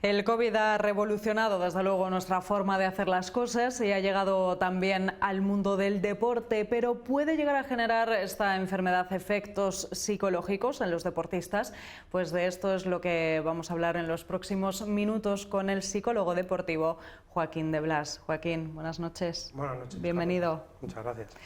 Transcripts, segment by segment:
El COVID ha revolucionado desde luego nuestra forma de hacer las cosas y ha llegado también al mundo del deporte, pero ¿puede llegar a generar esta enfermedad efectos psicológicos en los deportistas? Pues de esto es lo que vamos a hablar en los próximos minutos con el psicólogo deportivo Joaquín de Blas. Joaquín, buenas noches. Buenas noches. Bienvenido. Muchas gracias.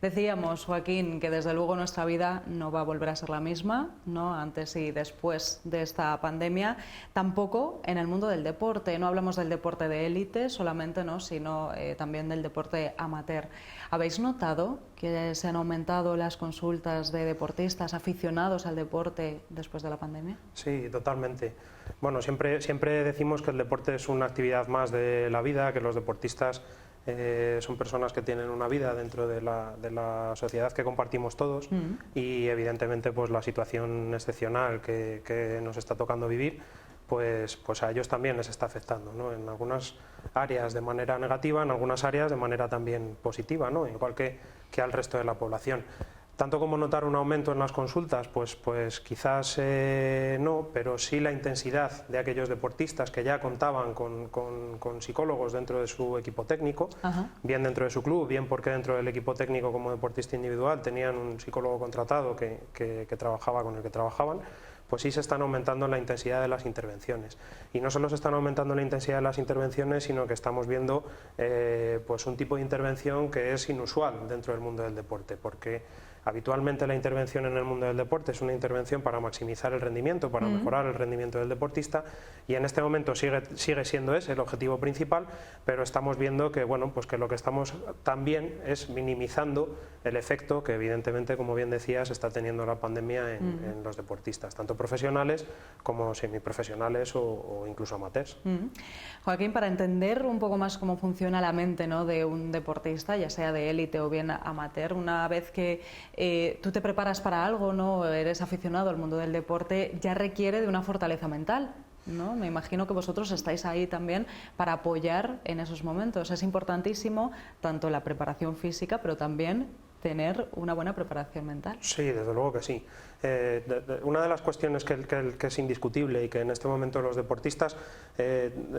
Decíamos, Joaquín, que desde luego nuestra vida no va a volver a ser la misma, ¿no? Antes y después de esta pandemia. Tampoco en el mundo del deporte. No hablamos del deporte de élite solamente, ¿no? Sino también del deporte amateur. ¿Habéis notado que se han aumentado las consultas de deportistas aficionados al deporte después de la pandemia? Sí, totalmente. Bueno, siempre decimos que el deporte es una actividad más de la vida, que los deportistas son personas que tienen una vida dentro de la sociedad que compartimos todos y evidentemente pues la situación excepcional que nos está tocando vivir pues a ellos también les está afectando, ¿no? En algunas áreas de manera negativa, en algunas áreas de manera también positiva, ¿no? Igual que al resto de la población. Tanto como notar un aumento en las consultas, pues quizás no, pero sí la intensidad de aquellos deportistas que ya contaban con psicólogos dentro de su equipo técnico, bien dentro de su club, bien porque dentro del equipo técnico como deportista individual tenían un psicólogo contratado que trabajaba con el que trabajaban, pues sí se están aumentando la intensidad de las intervenciones. Y no solo se están aumentando la intensidad de las intervenciones, sino que estamos viendo pues un tipo de intervención que es inusual dentro del mundo del deporte, porque habitualmente la intervención en el mundo del deporte es una intervención para maximizar el rendimiento, para mejorar el rendimiento del deportista, y en este momento sigue siendo ese el objetivo principal, pero estamos viendo que, bueno, pues que lo que estamos también es minimizando el efecto que evidentemente, como bien decías, está teniendo la pandemia en los deportistas, tanto profesionales como semiprofesionales o incluso amateurs. Joaquín, para entender un poco más cómo funciona la mente, ¿no?, de un deportista, ya sea de élite o bien amateur, una vez que tú te preparas para algo, ¿no?, eres aficionado al mundo del deporte, ya requiere de una fortaleza mental, ¿no? Me imagino que vosotros estáis ahí también para apoyar en esos momentos. Es importantísimo tanto la preparación física, pero también tener una buena preparación mental. Sí, desde luego que sí. Una de las cuestiones que es indiscutible y que en este momento los deportistas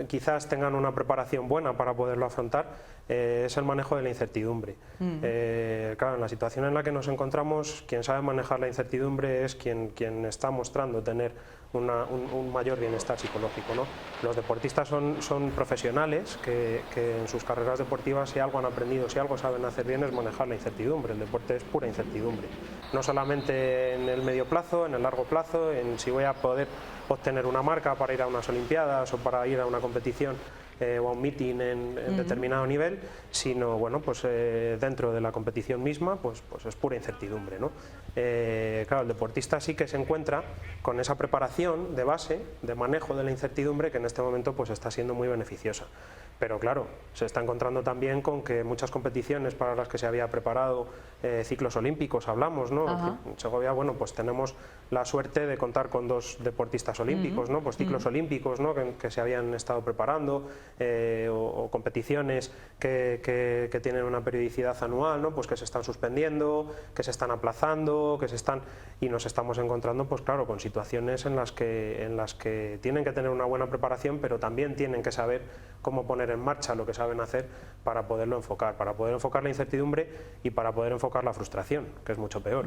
quizás tengan una preparación buena para poderlo afrontar es el manejo de la incertidumbre. Claro, en la situación en la que nos encontramos, quien sabe manejar la incertidumbre es quien está mostrando tener un mayor bienestar psicológico, ¿no? Los deportistas son profesionales que en sus carreras deportivas, si algo han aprendido, si algo saben hacer bien, es manejar la incertidumbre. El deporte es pura incertidumbre, no solamente en el medio plazo, en el largo plazo, en si voy a poder obtener una marca para ir a unas Olimpiadas o para ir a una competición o a un meeting en determinado nivel, sino bueno, pues dentro de la competición misma pues es pura incertidumbre, ¿no? Claro, el deportista sí que se encuentra con esa preparación de base, de manejo de la incertidumbre, que en este momento pues está siendo muy beneficiosa. Pero claro, se está encontrando también con que muchas competiciones para las que se había preparado ciclos olímpicos, hablamos, ¿no? En Segovia, bueno, pues tenemos la suerte de contar con dos deportistas olímpicos, ¿no? Pues ciclos olímpicos, ¿no?, que se habían estado preparando, o competiciones que tienen una periodicidad anual, ¿no?, pues que se están suspendiendo, que se están aplazando, y nos estamos encontrando, pues claro, con situaciones en las que tienen que tener una buena preparación, pero también tienen que saber cómo poner en marcha lo que saben hacer para poderlo enfocar, para poder enfocar la incertidumbre y para poder enfocar la frustración, que es mucho peor.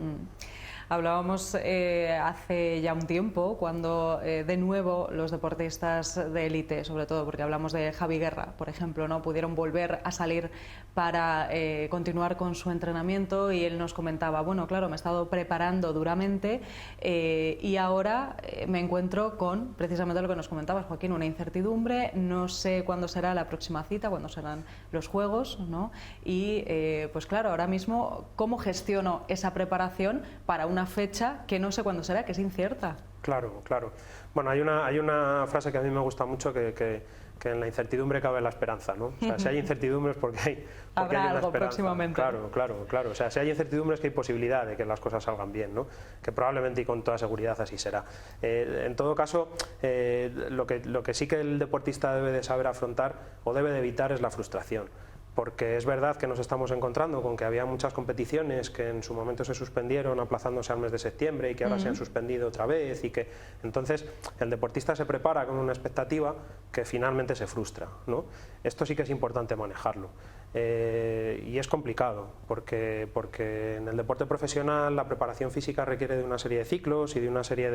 Hablábamos hace ya un tiempo cuando de nuevo los deportistas de élite, sobre todo porque hablamos de Javi Guerra, por ejemplo, ¿no?, pudieron volver a salir para continuar con su entrenamiento, y él nos comentaba, bueno, claro, me he estado preparando duramente y ahora me encuentro con precisamente lo que nos comentabas, Joaquín, una incertidumbre, no sé cuándo será la próxima cita, cuándo serán los Juegos, ¿no? Y pues claro, ahora mismo, ¿cómo gestiono esa preparación para una fecha que no sé cuándo será, que es incierta? Claro, claro. Bueno, hay una frase que a mí me gusta mucho, que en la incertidumbre cabe la esperanza, ¿no? O sea, si hay incertidumbres porque hay Habrá una algo esperanza. próximamente. Claro. O sea, si hay incertidumbres, que hay posibilidad de que las cosas salgan bien, ¿no? Que probablemente y con toda seguridad así será. En todo caso, lo que sí que el deportista debe de saber afrontar o debe de evitar es la frustración. porque es verdad que nos estamos encontrando con que había muchas competiciones que en su momento se suspendieron aplazándose al mes de septiembre y que ahora se han suspendido otra vez, y que entonces el deportista se prepara con una expectativa que finalmente se frustra, ¿no? Esto sí que es importante manejarlo. Y es complicado porque en el deporte profesional la preparación física requiere de una serie de ciclos y de una serie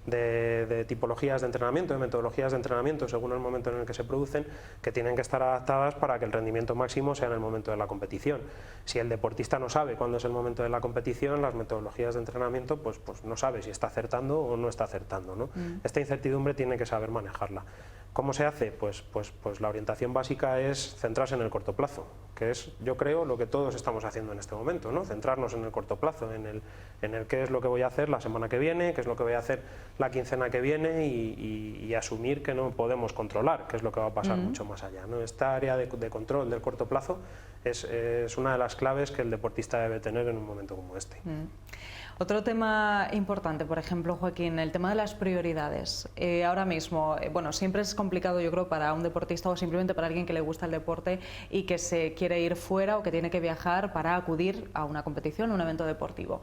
de tipologías de entrenamiento, de metodologías de entrenamiento según el momento en el que se producen, que tienen que estar adaptadas para que el rendimiento máximo sea en el momento de la competición. Si el deportista no sabe cuándo es el momento de la competición, las metodologías de entrenamiento pues no sabe si está acertando o no está acertando, ¿no? Esta incertidumbre tiene que saber manejarla. ¿Cómo se hace? Pues la orientación básica es centrarse en el corto plazo, que es, yo creo, lo que todos estamos haciendo en este momento, ¿no? Centrarnos en el corto plazo, en el qué es lo que voy a hacer la semana que viene, qué es lo que voy a hacer la quincena que viene, y asumir que no podemos controlar, que es lo que va a pasar mucho más allá, ¿no? Esta área de control del corto plazo es una de las claves que el deportista debe tener en un momento como este. Otro tema importante, por ejemplo, Joaquín, el tema de las prioridades. Ahora mismo, bueno, siempre es complicado, yo creo, para un deportista o simplemente para alguien que le gusta el deporte y que se quiere ir fuera o que tiene que viajar para acudir a una competición, un evento deportivo.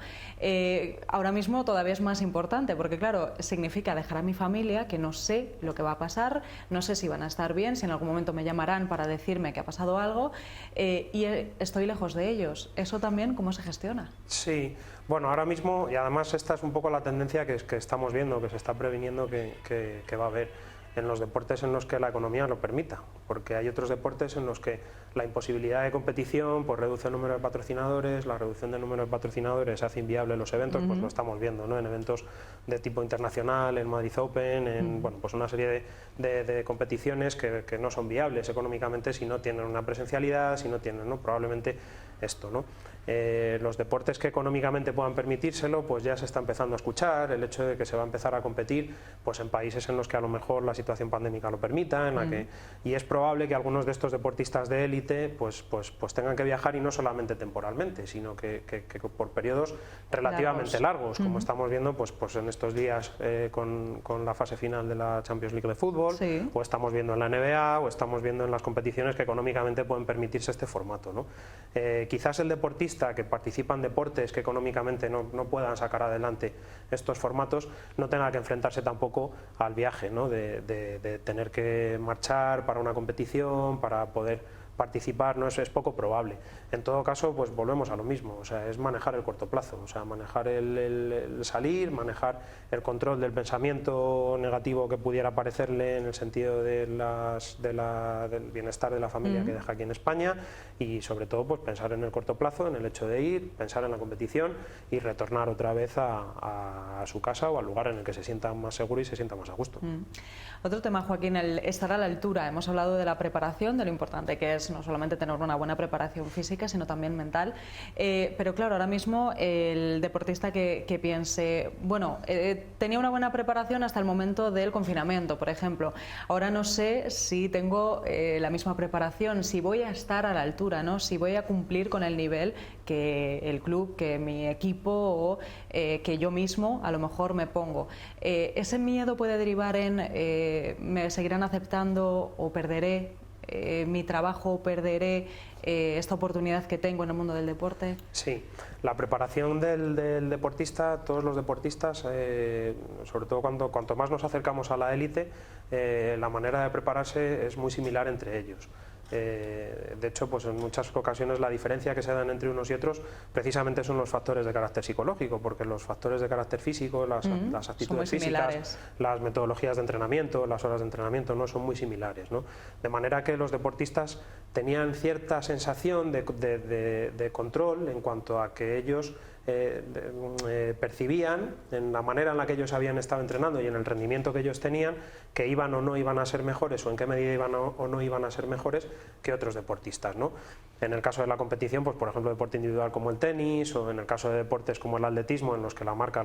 Ahora mismo todavía es más importante porque, claro, significa dejar a mi familia, que no sé lo que va a pasar, no sé si van a estar bien, si en algún momento me llamarán para decirme que ha pasado algo, y estoy lejos de ellos. ¿Eso también cómo se gestiona? Sí. Bueno, ahora mismo, y además esta es un poco la tendencia que estamos viendo, que se está previniendo que va a haber en los deportes en los que la economía lo permita, porque hay otros deportes en los que la imposibilidad de competición pues reduce el número de patrocinadores, la reducción del número de patrocinadores hace inviable los eventos, pues lo estamos viendo, ¿no? En eventos de tipo internacional, en Madrid Open, en bueno, pues una serie de competiciones que no son viables económicamente si no tienen una presencialidad, si no tienen, ¿no? Probablemente esto, ¿no? Los deportes que económicamente puedan permitírselo, pues ya se está empezando a escuchar el hecho de que se va a empezar a competir pues en países en los que a lo mejor la situación pandémica lo permita, y es probable que algunos de estos deportistas de élite pues tengan que viajar, y no solamente temporalmente, sino que por periodos relativamente largos, como estamos viendo pues en estos días con la fase final de la Champions League de fútbol, o estamos viendo en la NBA, o estamos viendo en las competiciones que económicamente pueden permitirse este formato, ¿no? Quizás el deportista que participa en deportes que económicamente no puedan sacar adelante estos formatos no tenga que enfrentarse tampoco al viaje, ¿no? de tener que marchar para una competición, para poder participar, no es poco probable. En todo caso, pues volvemos a lo mismo, o sea, es manejar el corto plazo, o sea, manejar el salir, manejar el control del pensamiento negativo que pudiera parecerle en el sentido del bienestar de la familia que deja aquí en España, y sobre todo pues pensar en el corto plazo, en el hecho de ir, pensar en la competición y retornar otra vez a su casa o al lugar en el que se sienta más seguro y se sienta más a gusto. Otro tema, Joaquín, el estar a la altura. Hemos hablado de la preparación, de lo importante que es no solamente tener una buena preparación física, sino también mental. Pero claro, ahora mismo el deportista que piense, bueno, tenía una buena preparación hasta el momento del confinamiento, por ejemplo. Ahora no sé si tengo la misma preparación, si voy a estar a la altura, ¿no? Si voy a cumplir con el nivel que el club, que mi equipo o que yo mismo a lo mejor me pongo. Ese miedo puede derivar en me seguirán aceptando o perderé mi trabajo, perderé esta oportunidad que tengo en el mundo del deporte. Sí, la preparación del deportista, todos los deportistas, sobre todo cuanto más nos acercamos a la élite, la manera de prepararse es muy similar entre ellos. De hecho, pues en muchas ocasiones la diferencia que se dan entre unos y otros precisamente son los factores de carácter psicológico, porque los factores de carácter físico, las actitudes físicas, las metodologías de entrenamiento, las horas de entrenamiento no son muy similares, ¿no? De manera que los deportistas tenían cierta sensación de control en cuanto a que ellos percibían en la manera en la que ellos habían estado entrenando y en el rendimiento que ellos tenían, que iban o no iban a ser mejores, o en qué medida iban o no iban a ser mejores que otros deportistas, ¿no? En el caso de la competición, pues por ejemplo deporte individual como el tenis, o en el caso de deportes como el atletismo, en los que la marca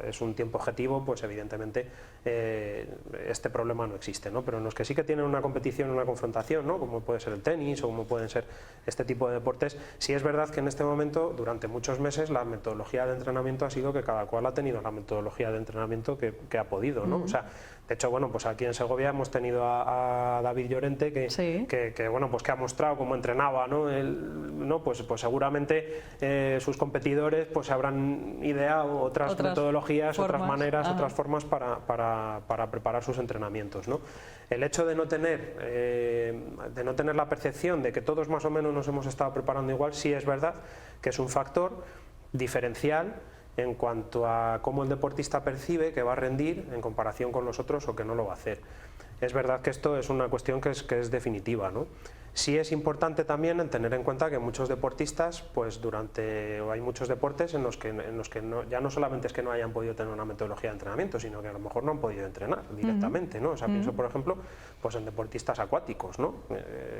es un tiempo objetivo, pues evidentemente este problema no existe, ¿no? Pero en los que sí que tienen una competición, una confrontación, ¿no? Como puede ser el tenis o como pueden ser este tipo de deportes, sí es verdad que en este momento, durante muchos meses, la metodología de entrenamiento ha sido que cada cual ha tenido la metodología de entrenamiento que ha podido, ¿no? O sea, De hecho, bueno, pues aquí en Segovia hemos tenido a David Llorente que bueno, pues que ha mostrado cómo entrenaba, ¿no? Pues seguramente sus competidores pues habrán ideado otras metodologías, otras maneras, otras formas para preparar sus entrenamientos, ¿no? El hecho de no tener la percepción de que todos más o menos nos hemos estado preparando igual, sí es verdad que es un factor diferencial en cuanto a cómo el deportista percibe que va a rendir en comparación con los otros o que no lo va a hacer. Es verdad que esto es una cuestión que es definitiva, ¿no? Sí es importante también en tener en cuenta que muchos deportistas, pues hay muchos deportes en los que ya no solamente es que no hayan podido tener una metodología de entrenamiento, sino que a lo mejor no han podido entrenar directamente, ¿no? O sea, pienso, por ejemplo, pues en deportistas acuáticos, ¿no?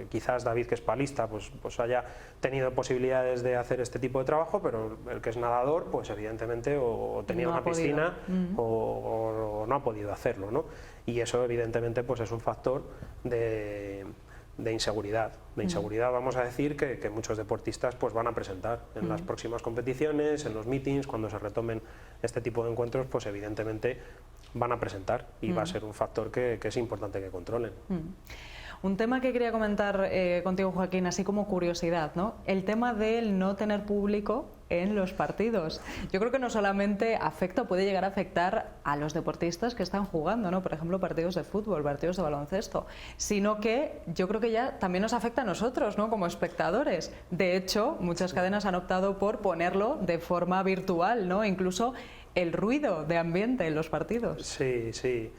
Quizás David, que es palista, pues haya tenido posibilidades de hacer este tipo de trabajo, pero el que es nadador, pues evidentemente o tenía una piscina o no ha podido hacerlo, ¿no? Y eso evidentemente pues es un factor de inseguridad. De inseguridad vamos a decir que muchos deportistas pues van a presentar en las próximas competiciones, en los meetings, cuando se retomen este tipo de encuentros, pues evidentemente van a presentar y va a ser un factor que es importante que controlen. Un tema que quería comentar contigo, Joaquín, así como curiosidad, ¿no? El tema del no tener público en los partidos. Yo creo que no solamente afecta, puede llegar a afectar a los deportistas que están jugando, ¿no? Por ejemplo, partidos de fútbol, partidos de baloncesto, sino que yo creo que ya también nos afecta a nosotros, ¿no? Como espectadores. De hecho, muchas cadenas han optado por ponerlo de forma virtual, ¿no? Incluso el ruido de ambiente en los partidos. Sí, sí.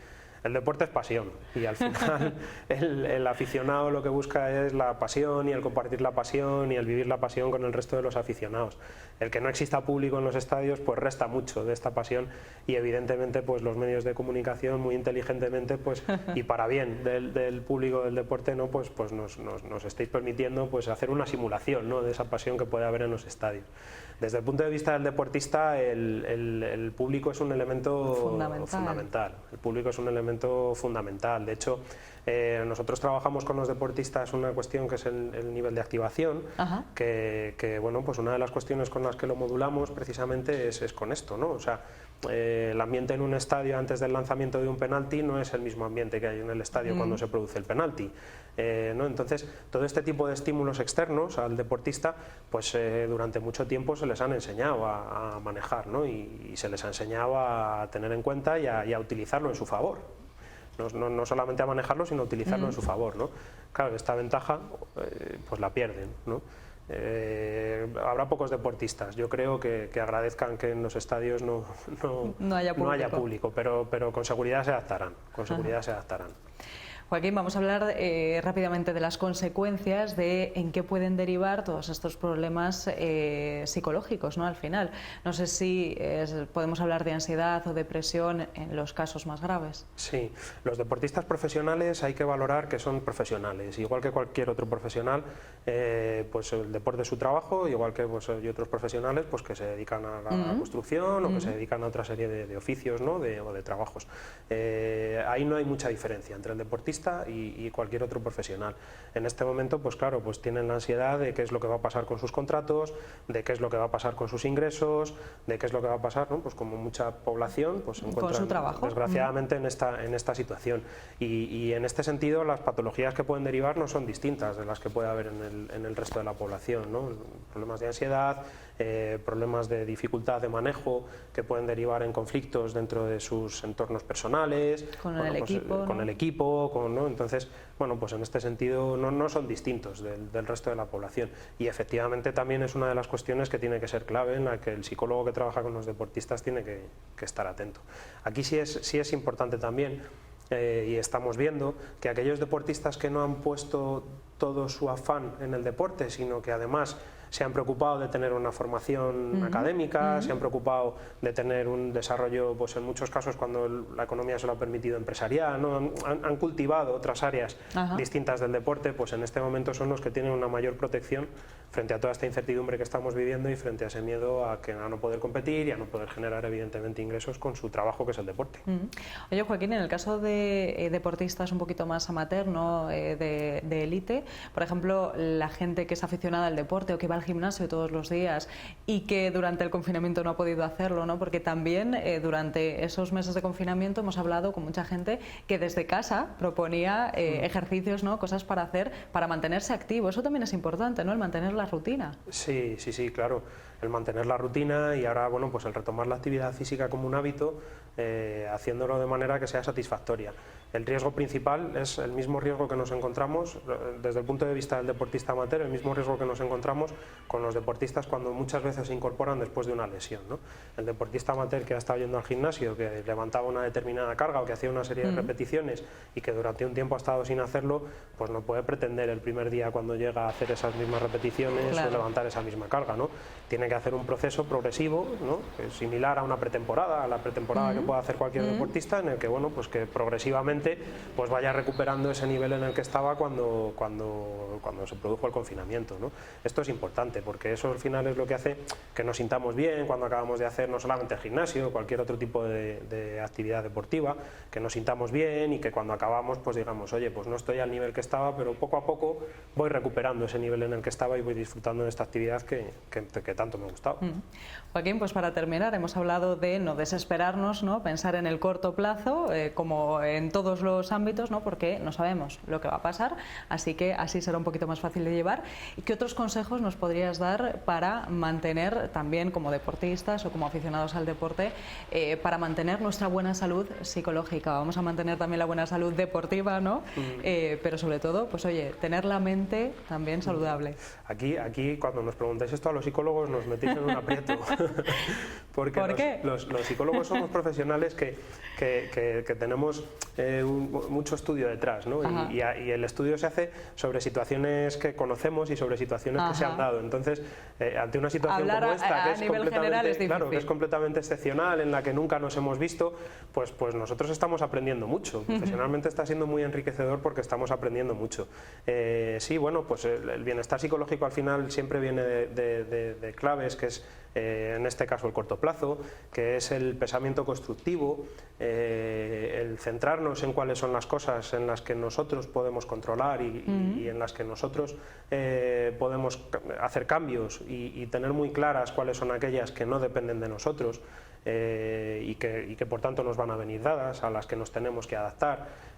El deporte es pasión y al final el aficionado lo que busca es la pasión y el compartir la pasión y el vivir la pasión con el resto de los aficionados. El que no exista público en los estadios pues resta mucho de esta pasión y evidentemente pues los medios de comunicación muy inteligentemente pues y para bien del público del deporte, ¿no? pues nos estáis permitiendo pues hacer una simulación, ¿no? De esa pasión que puede haber en los estadios. Desde el punto de vista del deportista el público es un elemento fundamental. El público es un elemento fundamental. De hecho, nosotros trabajamos con los deportistas una cuestión que es el nivel de activación, que bueno, pues una de las cuestiones con las que lo modulamos precisamente es con esto, ¿no? O sea, el ambiente en un estadio antes del lanzamiento de un penalti no es el mismo ambiente que hay en el estadio cuando se produce el penalti, ¿no? Entonces, todo este tipo de estímulos externos al deportista, pues durante mucho tiempo se les han enseñado a manejar, ¿no? Y se les ha enseñado a tener en cuenta y a utilizarlo en su favor. No solamente a manejarlo, sino a utilizarlo en su favor, ¿no? Claro, esta ventaja pues la pierden, ¿no? Habrá pocos deportistas, yo creo que agradezcan que en los estadios no haya público, pero con seguridad se adaptarán, Joaquín, vamos a hablar rápidamente de las consecuencias, de en qué pueden derivar todos estos problemas psicológicos, ¿no? Al final, no sé si podemos hablar de ansiedad o depresión en los casos más graves. Sí, los deportistas profesionales hay que valorar que son profesionales, igual que cualquier otro profesional, pues el deporte es su trabajo, igual que pues, hay otros profesionales pues, que se dedican a la construcción o que se dedican a otra serie de oficios, ¿no? o de trabajos. Ahí no hay mucha diferencia entre el deportista y cualquier otro profesional. En este momento, pues claro, pues tienen la ansiedad de qué es lo que va a pasar con sus contratos, de qué es lo que va a pasar con sus ingresos, de qué es lo que va a pasar, ¿no? Pues como mucha población pues se encuentra desgraciadamente en esta situación. Y en este sentido las patologías que pueden derivar no son distintas de las que puede haber en el resto de la población, ¿no? Problemas de ansiedad, problemas de dificultad de manejo que pueden derivar en conflictos dentro de sus entornos personales, con el equipo, ¿no? Entonces, bueno, pues en este sentido no son distintos del resto de la población y efectivamente también es una de las cuestiones que tiene que ser clave en la que el psicólogo que trabaja con los deportistas tiene que estar atento. Aquí sí es importante también y estamos viendo que aquellos deportistas que no han puesto todo su afán en el deporte, sino que además se han preocupado de tener una formación académica, se han preocupado de tener un desarrollo, pues en muchos casos cuando la economía se lo ha permitido, empresarial, ¿no? Han cultivado otras áreas distintas del deporte, pues en este momento son los que tienen una mayor protección frente a toda esta incertidumbre que estamos viviendo y frente a ese miedo a no poder competir y a no poder generar evidentemente ingresos con su trabajo que es el deporte. Oye, Joaquín, en el caso de deportistas un poquito más amateur, ¿no? de élite, por ejemplo, la gente que es aficionada al deporte o que va al gimnasio todos los días y que durante el confinamiento no ha podido hacerlo, ¿no? Porque también durante esos meses de confinamiento hemos hablado con mucha gente que desde casa proponía ejercicios, ¿no? Cosas para hacer para mantenerse activo. Eso también es importante, ¿no? El mantener la rutina. Sí, claro. El mantener la rutina y ahora, bueno, pues el retomar la actividad física como un hábito, haciéndolo de manera que sea satisfactoria. El riesgo principal es el mismo riesgo que nos encontramos desde el punto de vista del deportista amateur, el mismo riesgo que nos encontramos con los deportistas cuando muchas veces se incorporan después de una lesión, ¿no? El deportista amateur que ha estado yendo al gimnasio, que levantaba una determinada carga o que hacía una serie de repeticiones y que durante un tiempo ha estado sin hacerlo, pues no puede pretender el primer día cuando llega a hacer esas mismas repeticiones o levantar esa misma carga, ¿no? Tiene que hacer un proceso progresivo, ¿no? Que es similar a una pretemporada, a la pretemporada que puede hacer cualquier deportista, en el que, bueno, pues que progresivamente pues vaya recuperando ese nivel en el que estaba cuando se produjo el confinamiento, ¿no? Esto es importante porque eso al final es lo que hace que nos sintamos bien cuando acabamos de hacer no solamente el gimnasio, cualquier otro tipo de actividad deportiva, que nos sintamos bien y que cuando acabamos pues digamos, oye, pues no estoy al nivel que estaba, pero poco a poco voy recuperando ese nivel en el que estaba y voy disfrutando de esta actividad que tanto me ha gustado. Joaquín, pues para terminar hemos hablado de no desesperarnos, ¿no? Pensar en el corto plazo, como en todos los ámbitos, ¿no? Porque no sabemos lo que va a pasar, así que así será un poquito más fácil de llevar. ¿Y qué otros consejos nos podrías dar para mantener también como deportistas o como aficionados al deporte, para mantener nuestra buena salud psicológica? Vamos a mantener también la buena salud deportiva, ¿no? Pero sobre todo, pues oye, tener la mente también saludable. Aquí cuando nos preguntáis esto a los psicólogos nos metéis en un aprieto. Porque ¿Por qué? Los psicólogos somos profesionales que tenemos mucho estudio detrás, ¿no? Y el estudio se hace sobre situaciones que conocemos y sobre situaciones que se han dado. Entonces, ante una situación como esta, que es completamente excepcional, en la que nunca nos hemos visto, pues nosotros estamos aprendiendo mucho. Profesionalmente está siendo muy enriquecedor porque estamos aprendiendo mucho. Sí, bueno, pues el bienestar psicológico al final siempre viene de claves, que es en este caso el corto plazo, que es el pensamiento constructivo, el centrarnos en cuáles son las cosas en las que nosotros podemos controlar y en las que nosotros podemos hacer cambios y tener muy claras cuáles son aquellas que no dependen de nosotros y que por tanto nos van a venir dadas, a las que nos tenemos que adaptar.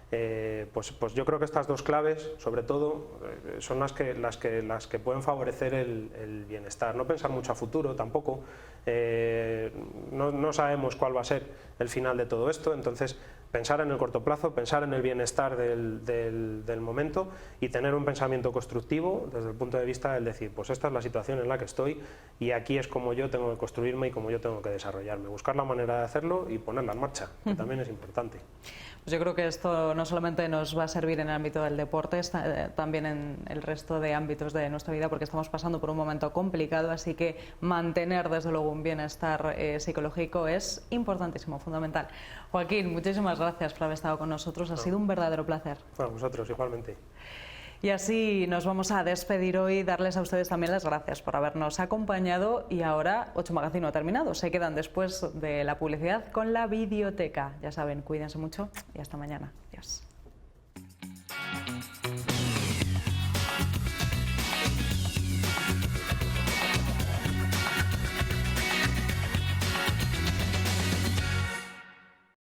Pues yo creo que estas dos claves, sobre todo, son las que pueden favorecer el bienestar. No pensar mucho a futuro tampoco, no sabemos cuál va a ser el final de todo esto, entonces pensar en el corto plazo, pensar en el bienestar del momento y tener un pensamiento constructivo desde el punto de vista del decir, pues esta es la situación en la que estoy y aquí es como yo tengo que construirme y como yo tengo que desarrollarme, buscar la manera de hacerlo y ponerla en marcha, que también es importante. Pues yo creo que esto no solamente nos va a servir en el ámbito del deporte, también en el resto de ámbitos de nuestra vida, porque estamos pasando por un momento complicado, así que mantener desde luego un bienestar psicológico es importantísimo, fundamental. Joaquín, muchísimas gracias por haber estado con nosotros, ha sido un verdadero placer. Bueno, vosotros igualmente. Y así nos vamos a despedir hoy, darles a ustedes también las gracias por habernos acompañado y ahora 8 Magazine ha terminado. Se quedan después de la publicidad con la videoteca. Ya saben, cuídense mucho y hasta mañana. Adiós.